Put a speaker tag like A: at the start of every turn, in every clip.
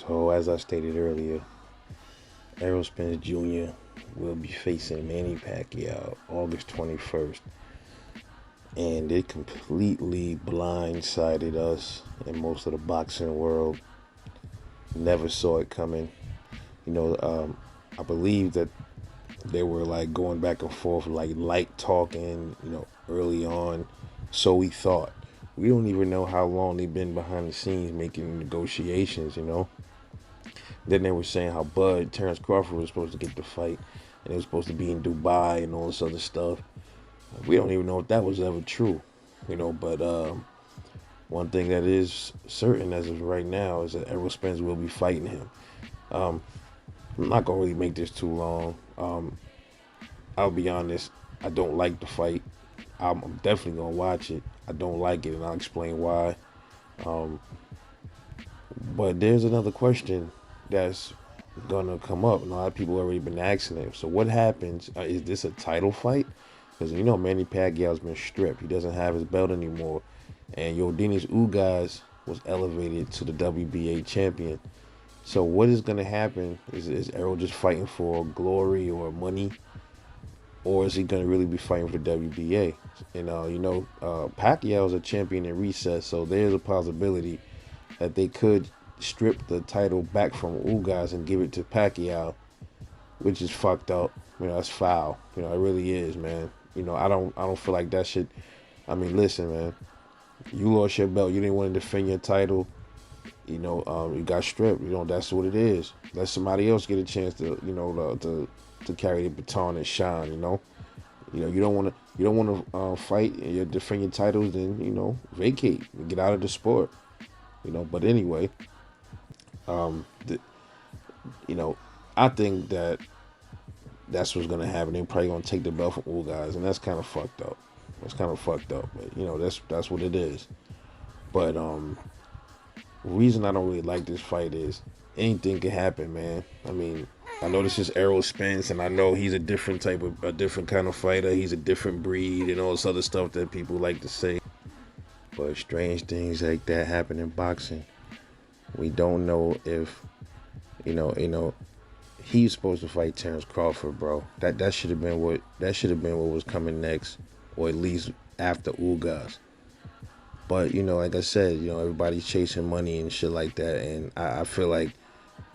A: So, as I stated earlier, Errol Spence Jr. will be facing Manny Pacquiao August 21st. And it completely blindsided us and most of the boxing world. Never saw it coming. I believe that they were like going back and forth, like light talking, early on. So we thought. We don't even know how long they've been behind the scenes making negotiations. Then they were saying how Terrence Crawford was supposed to get the fight, and it was supposed to be in Dubai and all this other stuff. We don't even know if that was ever true. But one thing that is certain as of right now is that Errol Spence will be fighting him. Um, I'm not gonna really make this too long. I'll be honest, I don't like the fight. I'm definitely gonna watch it. I don't like it, and I'll explain why. Um, but there's another question that's gonna come up, and a lot of people already been asking it. So what happens? Is this a title fight? Because Manny Pacquiao's been stripped. He doesn't have his belt anymore, and Yordenis Ugas was elevated to the WBA champion. So what is gonna happen? Is Errol just fighting for glory or money? Or is he going to really be fighting for the WBA? And, Pacquiao is a champion in recess, so there's a possibility that they could strip the title back from Ugas and give it to Pacquiao, which is fucked up. That's foul. It really is, man. I don't feel like that should. I mean, listen, man. You lost your belt. You didn't want to defend your title. You got stripped. That's what it is. Let somebody else get a chance to carry the baton and shine. You don't want to fight and you defend your titles. Then vacate and get out of the sport. But anyway, the, you know, I think that's what's gonna happen. They're probably gonna take the belt from all guys, and that's kind of fucked up. That's kind of fucked up, but that's what it is. But the reason I don't really like this fight is anything can happen, man. I mean, I know this is Errol Spence, and I know he's a different kind of fighter. He's a different breed, and all this other stuff that people like to say. But strange things like that happen in boxing. We don't know if he's supposed to fight Terrence Crawford, bro. That should have been what was coming next, or at least after Ugas. But like I said, everybody's chasing money and shit like that, and I feel like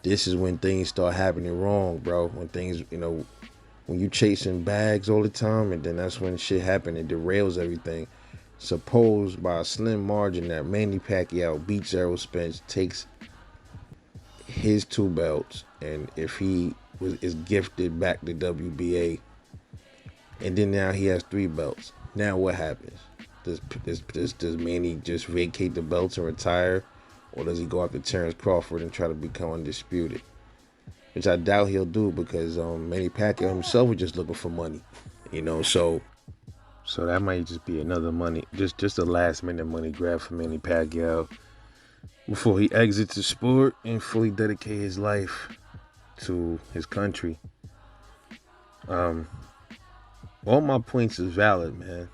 A: this is when things start happening wrong, bro. When things, when you chasing bags all the time, and then that's when shit happen. It derails everything. Suppose by a slim margin that Manny Pacquiao beats Errol Spence, takes his two belts, and if he is gifted back to WBA, and then now he has three belts. Now what happens? Does Manny just vacate the belts and retire, or does he go after Terrence Crawford and try to become undisputed? Which I doubt he'll do, because Manny Pacquiao himself was just looking for money, So that might just be another money, just a last minute money grab for Manny Pacquiao before he exits the sport and fully dedicate his life to his country. All my points is valid, man.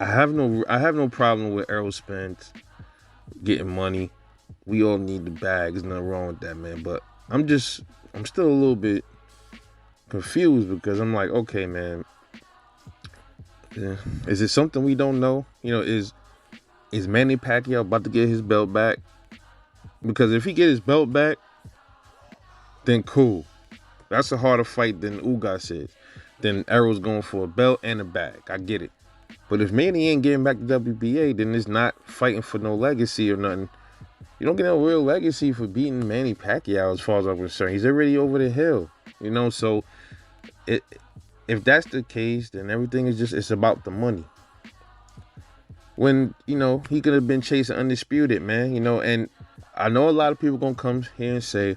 A: I have no problem with Errol Spence getting money. We all need the bag. There's nothing wrong with that, man. But I'm still a little bit confused, because I'm like, okay, man, is it something we don't know? Is Manny Pacquiao about to get his belt back? Because if he get his belt back, then cool. That's a harder fight than Ugas is. Then Errol's going for a belt and a bag. I get it. But if Manny ain't getting back to WBA, then it's not fighting for no legacy or nothing. You don't get no real legacy for beating Manny Pacquiao, as far as I'm concerned. He's already over the hill. So if that's the case, then everything is it's about the money. When, he could have been chasing undisputed, man, and I know a lot of people gonna come here and say,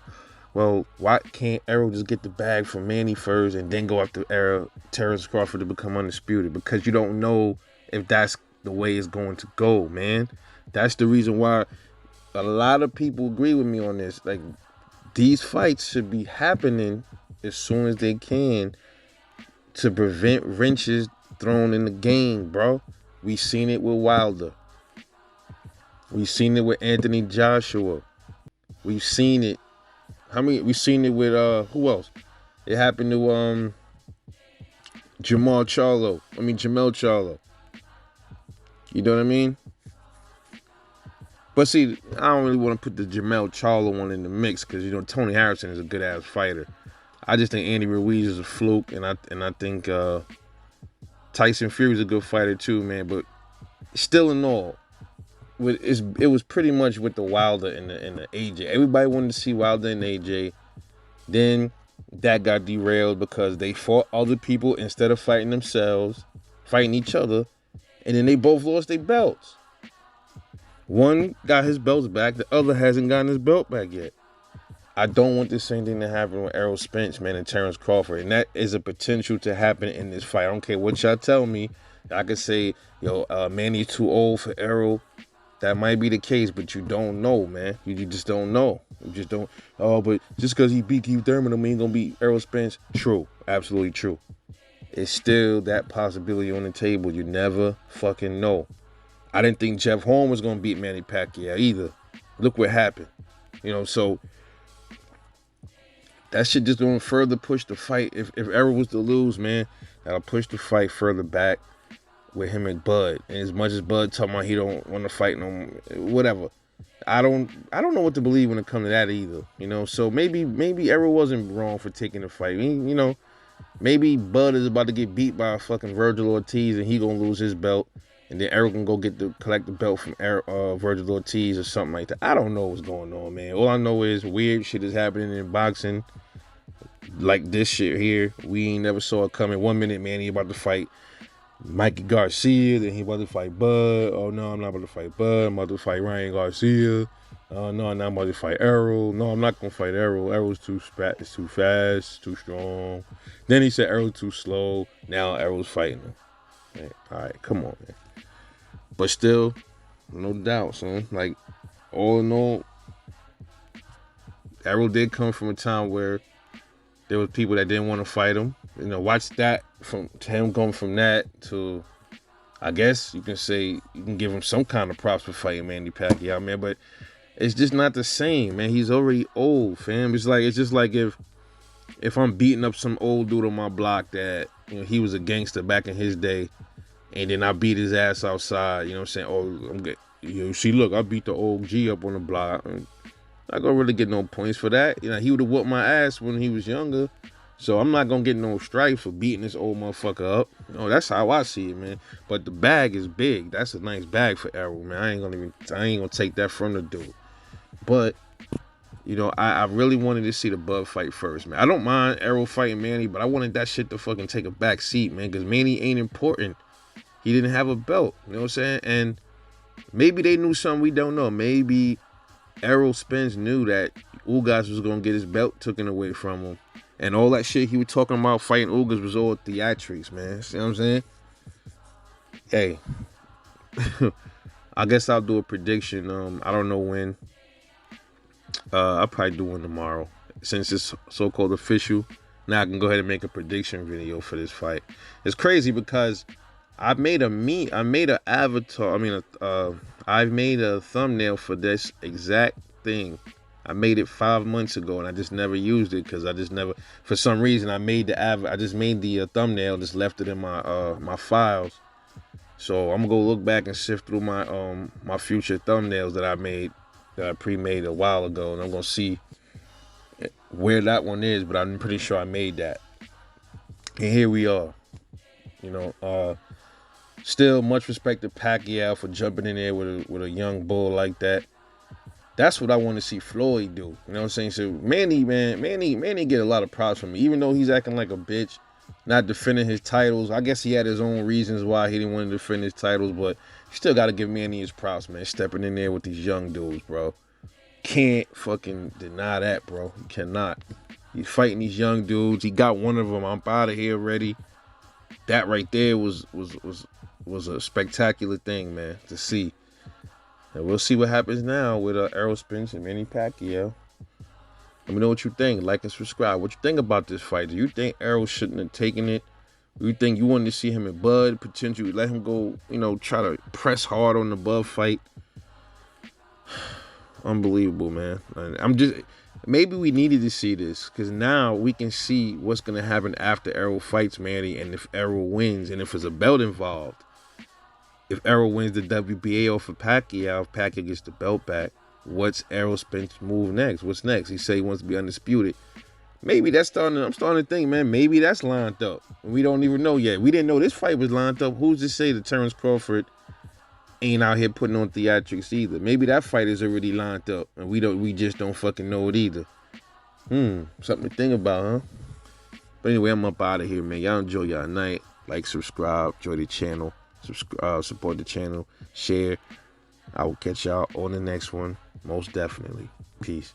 A: well, why can't Errol just get the bag from Manny first and then go after Terrence Crawford to become undisputed? Because you don't know if that's the way it's going to go, man. That's the reason why a lot of people agree with me on this. Like, these fights should be happening as soon as they can to prevent wrenches thrown in the game, bro. We seen it with Wilder. We seen it with Anthony Joshua. We've seen it. We've seen it with who else? It happened to Jamel Charlo. You know what I mean? But see, I don't really want to put the Jamel Charlo one in the mix because Tony Harrison is a good ass fighter. I just think Andy Ruiz is a fluke, and I think Tyson Fury's a good fighter too, man. But still, in all, it was pretty much with the Wilder and the AJ. Everybody wanted to see Wilder and AJ. Then that got derailed because they fought other people instead of fighting themselves, fighting each other, and then they both lost their belts. One got his belts back, the other hasn't gotten his belt back yet. I don't want the same thing to happen with Errol Spence, man, and Terrence Crawford. And that is a potential to happen in this fight. I don't care what y'all tell me. I could say, Manny's too old for Errol. That might be the case, but you don't know, man. You just don't know. You just don't. Oh, but just because he beat Keith Thurman, I mean, he's going to beat Errol Spence. True. Absolutely true. It's still that possibility on the table. You never fucking know. I didn't think Jeff Horn was going to beat Manny Pacquiao either. Look what happened. So that shit just going to further push the fight. If Errol was to lose, man, that'll push the fight further back with him and Bud. And as much as Bud talking about he don't want to fight no whatever. I don't know what to believe when it comes to that either. So maybe Errol wasn't wrong for taking the fight. Maybe Bud is about to get beat by a fucking Virgil Ortiz and he gonna lose his belt. And then Errol can go collect the belt from Virgil Ortiz or something like that. I don't know what's going on, man. All I know is weird shit is happening in boxing. Like this shit here. We ain't never saw it coming. 1 minute, man, he about to fight Mikey Garcia. Then he about to fight Bud. Oh, no, I'm not about to fight Bud. I'm about to fight Ryan Garcia. No, I'm not about to fight Errol. No, I'm not going to fight Errol. Errol's too fast, too strong. Then he said Errol's too slow. Now Errol's fighting him. Man, all right, come on, man. But still, no doubt, son. Like, all in all, Errol did come from a time where there was people that didn't want to fight him. Watch that from him going from that to, I guess you can say, you can give him some kind of props for fighting Manny Pacquiao, man. But it's just not the same, man. He's already old, fam. It's just like if I'm beating up some old dude on my block that he was a gangster back in his day. And then I beat his ass outside, I'm saying? Oh, I'm good. See, look, I beat the old G up on the block. I'm not going to really get no points for that. He would have whooped my ass when he was younger. So I'm not going to get no stripes for beating this old motherfucker up. That's how I see it, man. But the bag is big. That's a nice bag for Errol, man. I ain't going to take that from the dude. But, I really wanted to see the Bud fight first, man. I don't mind Errol fighting Manny, but I wanted that shit to fucking take a back seat, man. Because Manny ain't important. He didn't have a belt, you know what I'm saying? And maybe they knew something we don't know. Maybe Errol Spence knew that Ugas was going to get his belt taken away from him. And all that shit he was talking about fighting Ugas was all theatrics, man. See what I'm saying? Hey, I guess I'll do a prediction. I don't know when. I'll probably do one tomorrow. Since it's so-called official, now I can go ahead and make a prediction video for this fight. It's crazy because I've made an avatar. I've made a thumbnail for this exact thing. I made it 5 months ago, and I just never used it because for some reason, I just made the thumbnail, just left it in my files. So I'm gonna go look back and sift through my future thumbnails that I pre-made a while ago, and I'm gonna see where that one is. But I'm pretty sure I made that, and here we are. Still, much respect to Pacquiao for jumping in there with a young bull like that. That's what I want to see Floyd do. You know what I'm saying? So Manny get a lot of props from me, even though he's acting like a bitch, not defending his titles. I guess he had his own reasons why he didn't want to defend his titles, but you still got to give Manny his props, man. Stepping in there with these young dudes, bro. Can't fucking deny that, bro. You cannot. He's fighting these young dudes. He got one of them. I'm out of here already. That right there was a spectacular thing, man, to see. And we'll see what happens now with Errol Spence and Manny Pacquiao. Let me know what you think. Like and subscribe. What you think about this fight? Do you think Errol shouldn't have taken it? Do you think you wanted to see him and Bud potentially let him go, try to press hard on the Bud fight? Unbelievable, man. I'm just maybe we needed to see this because now we can see what's gonna happen after Errol fights Manny, and if Errol wins, and if there's a belt involved. If Errol wins the WBA off of Pacquiao, if Pacquiao gets the belt back, what's Errol Spence's move next? What's next? He say he wants to be undisputed. Maybe that's I'm starting to think, man, maybe that's lined up. We don't even know yet. We didn't know this fight was lined up. Who's to say that Terrence Crawford ain't out here putting on theatrics either? Maybe that fight is already lined up and we just don't fucking know it either. Something to think about, huh? But anyway, I'm up out of here, man. Y'all enjoy y'all night. Like, subscribe, enjoy the channel, support the channel, share. I will catch y'all on the next one. Most definitely. Peace.